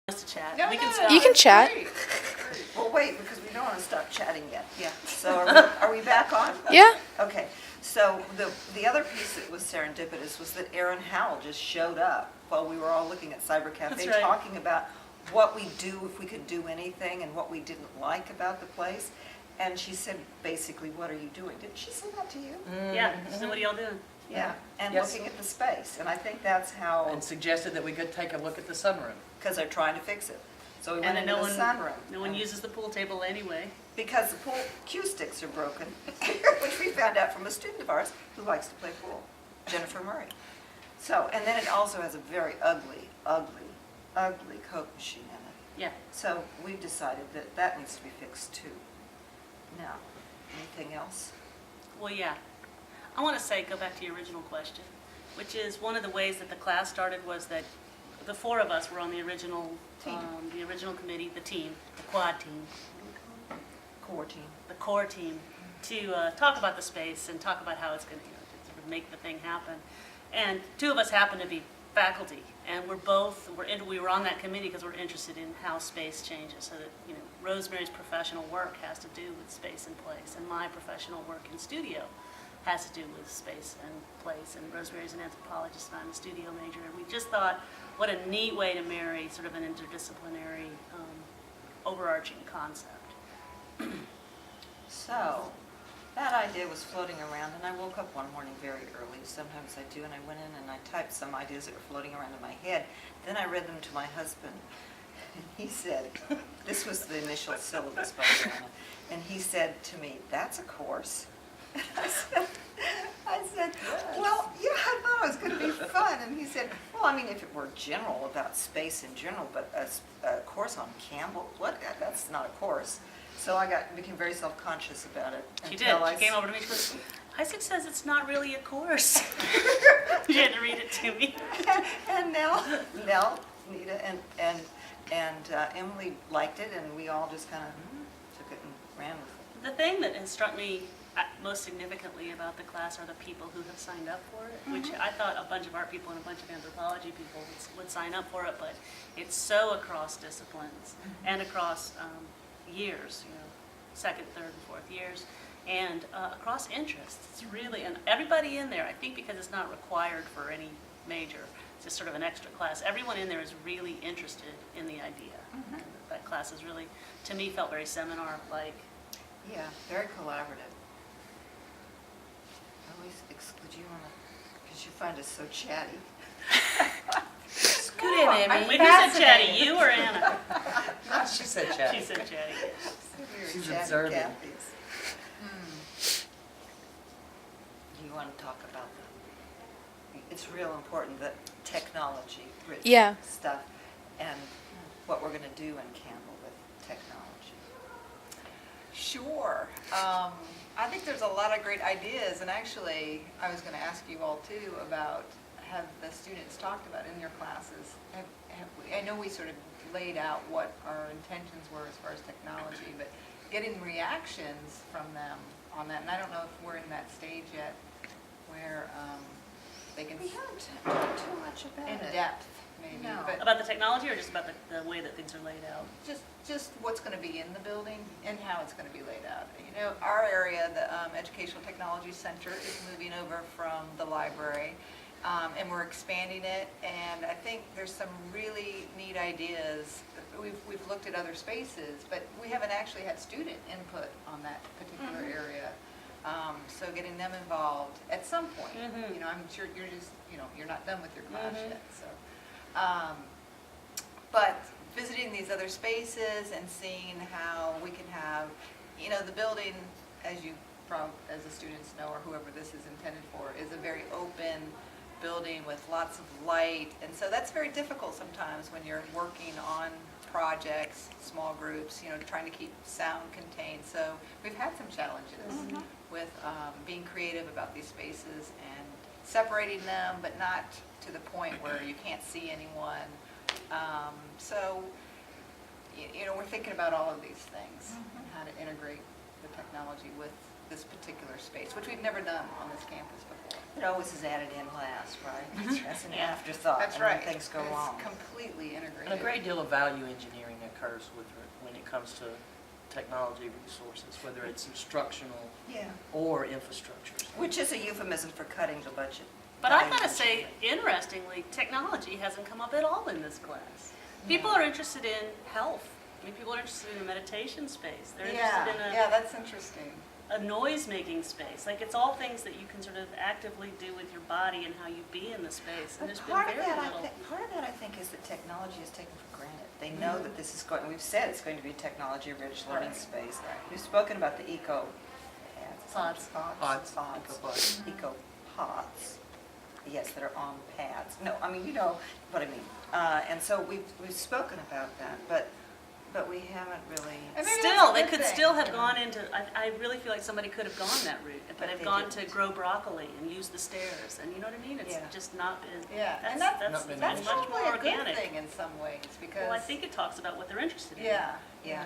To chat. No, We no, can no, stop. You can chat. great. Well, wait, because we don't want to stop chatting yet. Yeah. So are we back on? Yeah. Okay, so the other piece that was serendipitous was that Erin Howell just showed up while we were all looking at Cyber Cafe, That's right. talking about what we do if we could do anything and what we didn't like about the place. And she said, basically, what are you doing? Didn't she say that to you? Yeah. So what are y'all doing? Yeah, and Yes. looking at the space. And I think that's how, And suggested that we could take a look at the sunroom. because they're trying to fix it. So we And went then into the sunroom. no one uses the pool table anyway. Because the pool cue sticks are broken, which we found out from a student of ours who likes to play pool, Jennifer Murray. So, and then it also has a very ugly, ugly, ugly Coke machine in it. Yeah. So we've decided that that needs to be fixed too. Now, anything else? Well, yeah. I want to say, go back to your original question, which is one of the ways that the class started was that the four of us were on the original Team. the original committee, the team, the quad team, Core team. the core team, to talk about the space and talk about how it's going to sort of make the thing happen. And two of us happen to be faculty, and we were on that committee because we're interested in how space changes. So that Rosemary's professional work has to do with space and place, and my professional work in studio has to do with space and place. And Rosemary's an anthropologist, and I'm a studio major, and we just thought, what a neat way to marry sort of an interdisciplinary, overarching concept. So, that idea was floating around, and I woke up one morning very early. Sometimes I do, and I went in and I typed some ideas that were floating around in my head. Then I read them to my husband, and he said, this was the initial syllabus by Joanna, and he said to me, "That's a course." I said, well, yeah, I thought it was going to be fun. And he said, well, I mean, if it were general, about space in general, but a course on Campbell, what? That's not a course. So I became very self-conscious about it. She did. until She came over to me. She goes, Isaac says it's not really a course. She had to read it to me. And Nell, Neta, and Emily liked it, and we all just kind of took it and ran with it. The thing that has struck me most significantly about the class are the people who have signed up for it, which I thought a bunch of art people and a bunch of anthropology people would sign up for it, but it's so across disciplines and across years, second, third, and fourth years, and across interests. It's really, and everybody in there, I think because it's not required for any major, it's just sort of an extra class, everyone in there is really interested in the idea. And that class is really, to me, felt very seminar-like. Yeah, very collaborative. I always exclude you because you find us so chatty. Good in, Amy. Wait, who said chatty, you or Anna? She said chat. She said chatty. She's Chatty observing. Cathy's. Do you want to talk about that? It's real important that technology, rich Yeah. stuff, and what we're going to do in Campbell with technology. Sure. I think there's a lot of great ideas, and actually, I was going to ask you all too about, have the students talked about in your classes? I know we sort of laid out what our intentions were as far as technology, but getting reactions from them on that, and I don't know if we're in that stage yet where they can, We haven't talked too much about in it. depth maybe, No. but About the technology or just about the way that things are laid out? just what's going to be in the building and how it's going to be laid out. Our area, the Educational Technology Center, is moving over from the library, and we're expanding it. And I think there's some really neat ideas. We've looked at other spaces, but we haven't actually had student input on that particular area. So getting them involved at some point. I'm sure you're just, you're not done with your class yet. So, but visiting these other spaces and seeing how we can have, the building, as you as the students know, or whoever this is intended for, is a very open building with lots of light, and so that's very difficult sometimes when you're working on projects, small groups, trying to keep sound contained. So we've had some challenges with being creative about these spaces and separating them, but not to the point where you can't see anyone. So, we're thinking about all of these things and how to integrate the technology with this particular space, which we've never done on this campus before. It always is added in last, right? That's an Yeah. afterthought, That's and when right. things go It's wrong. completely integrated. And a great deal of value engineering occurs when it comes to technology resources, whether it's instructional Yeah. or infrastructure. Which is a euphemism for cutting the budget. But I Value gotta say, engineering. interestingly, technology hasn't come up at all in this class. People are interested in health. I mean, people are interested in a meditation space. They're interested in Yeah, that's interesting. a noise-making space. Like, it's all things that you can sort of actively do with your body and how you be in the space. And But there's been part of very that, little. part of that, I think, is that technology is taken for granted. They know that this is going, we've said it's going to be a technology-rich learning Right. space. Right. We've spoken about the eco pads. Pods. Pods. Eco pods. Yes, that are on pads. No, I mean, you know what I mean. And so we've spoken about that, but we haven't really. And maybe Still, that's a they good could thing. still have gone into, I really feel like somebody could have gone that route, but But have they gone to didn't. grow broccoli and use the stairs, and you know what I mean? It's Yeah. just not been, Yeah, and that's Not been that's much more probably a good organic. thing in some ways, because. Well, I think it talks about what they're interested in. Yeah. Yeah.